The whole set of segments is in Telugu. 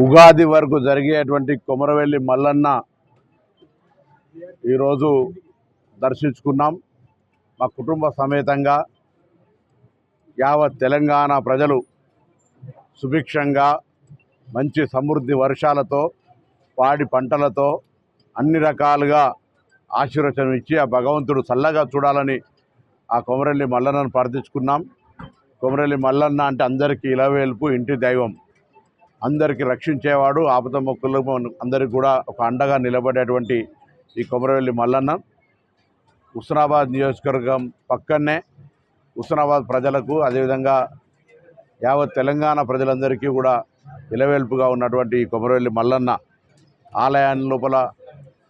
ఉగాది వరకు జరిగేటువంటి కొమరవెల్లి మల్లన్న ఈరోజు దర్శించుకున్నాం. మా కుటుంబ సమేతంగా యావత్ తెలంగాణ ప్రజలు సుభిక్షంగా మంచి సమృద్ధి వర్షాలతో పాడి పంటలతో అన్ని రకాలుగా ఆశీర్వచనం ఇచ్చి ఆ భగవంతుడు చల్లగా చూడాలని ఆ కొమరవెల్లి మల్లన్నను ప్రార్థించుకున్నాం. కొమరవెల్లి మల్లన్న అంటే అందరికీ ఇలవేల్పు, ఇంటి దైవం, అందరికీ రక్షించేవాడు, ఆపద మొక్కులు అందరికీ కూడా ఒక అండగా నిలబడేటువంటి ఈ కొమరవెల్లి మల్లన్న హుస్నాబాద్ నియోజకవర్గం పక్కనే హుస్నాబాద్ ప్రజలకు అదేవిధంగా యావత్ తెలంగాణ ప్రజలందరికీ కూడా ఇలవేల్పుగా ఉన్నటువంటి ఈ కొమరవెల్లి మల్లన్న ఆలయాన్ని లోపల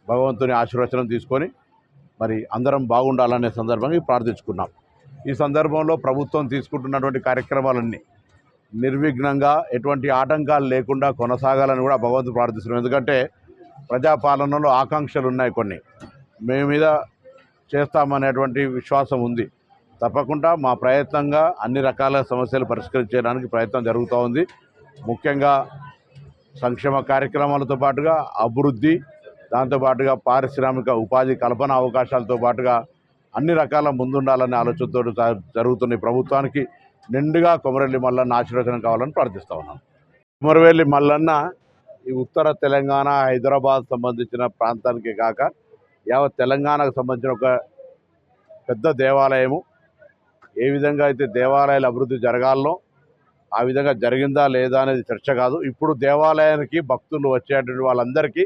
భగవంతుని ఆశీర్వచనం తీసుకొని మరి అందరం బాగుండాలనే సందర్భంగా ప్రార్థించుకున్నాం. ఈ సందర్భంలో ప్రభుత్వం తీసుకుంటున్నటువంటి కార్యక్రమాలన్నీ నిర్విఘ్నంగా ఎటువంటి ఆటంకాలు లేకుండా కొనసాగాలని కూడా భగవంతుడు ప్రార్థిస్తున్నాం. ఎందుకంటే ప్రజాపాలనలో ఆకాంక్షలు ఉన్నాయి, కొన్ని మేము మీద చేస్తామనేటువంటి విశ్వాసం ఉంది. తప్పకుండా మా ప్రయత్నంగా అన్ని రకాల సమస్యలు పరిష్కరించడానికి ప్రయత్నం జరుగుతూ ఉంది. ముఖ్యంగా సంక్షేమ కార్యక్రమాలతో పాటుగా అభివృద్ధి, దాంతోపాటుగా పారిశ్రామిక ఉపాధి కల్పన అవకాశాలతో పాటుగా అన్ని రకాల ముందుండాలనే ఆలోచనతో జరుగుతున్న ప్రభుత్వానికి నిండుగా కొమరవెల్లి మల్లన్న ఆశీర్వచనం కావాలని ప్రార్థిస్తూ ఉన్నాను. కొమరవెల్లి మల్లన్న ఈ ఉత్తర తెలంగాణ హైదరాబాద్ సంబంధించిన ప్రాంతానికి కాక యావత్ తెలంగాణకు సంబంధించిన ఒక పెద్ద దేవాలయము. ఏ విధంగా అయితే దేవాలయాల అభివృద్ధి జరగాలనో ఆ విధంగా జరిగిందా లేదా అనేది చర్చ కాదు. ఇప్పుడు దేవాలయానికి భక్తులు వచ్చేటువంటి వాళ్ళందరికీ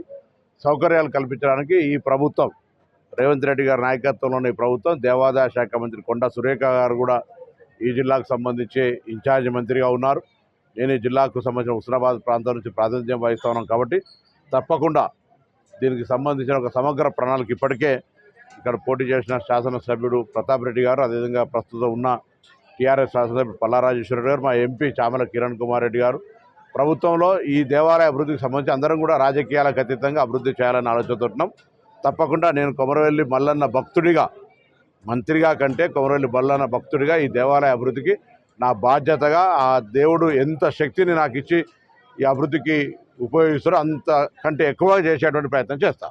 సౌకర్యాలు కల్పించడానికి ఈ ప్రభుత్వం, రేవంత్ రెడ్డి గారి నాయకత్వంలోని ఈ ప్రభుత్వం, దేవాదాయ శాఖ మంత్రి కొండా సురేఖ గారు కూడా ఈ జిల్లాకు సంబంధించి ఇన్ఛార్జ్ మంత్రిగా ఉన్నారు. నేను ఈ జిల్లాకు సంబంధించిన హుస్నాబాద్ ప్రాంతం నుంచి ప్రాతినిధ్యం వహిస్తూ ఉన్నాను. కాబట్టి తప్పకుండా దీనికి సంబంధించిన ఒక సమగ్ర ప్రణాళిక ఇప్పటికే ఇక్కడ పోటీ చేసిన శాసనసభ్యుడు ప్రతాప్ రెడ్డి గారు, అదేవిధంగా ప్రస్తుతం ఉన్న టీఆర్ఎస్ శాసనసభ్యుడు పల్లారాజేశ్వర గారు, మా ఎంపీ చామల కిరణ్ కుమార్ రెడ్డి గారు ప్రభుత్వంలో ఈ దేవాలయ అభివృద్ధికి సంబంధించి అందరం కూడా రాజకీయాలకు అతీతంగా అభివృద్ధి చేయాలని ఆలోచనతోంటున్నాం. తప్పకుండా నేను కొమరవెల్లి మల్లన్న భక్తుడిగా, మంత్రిగా కంటే కొమరవెల్లి మల్లన్న భక్తుడిగా ఈ దేవాలయ అభివృద్ధికి నా బాధ్యతగా ఆ దేవుడు ఎంత శక్తిని నాకు ఇచ్చి ఈ అభివృద్ధికి ఉపయోగిస్తారో అంత కంటే ఎక్కువగా చేసేటువంటి ప్రయత్నం చేస్తా.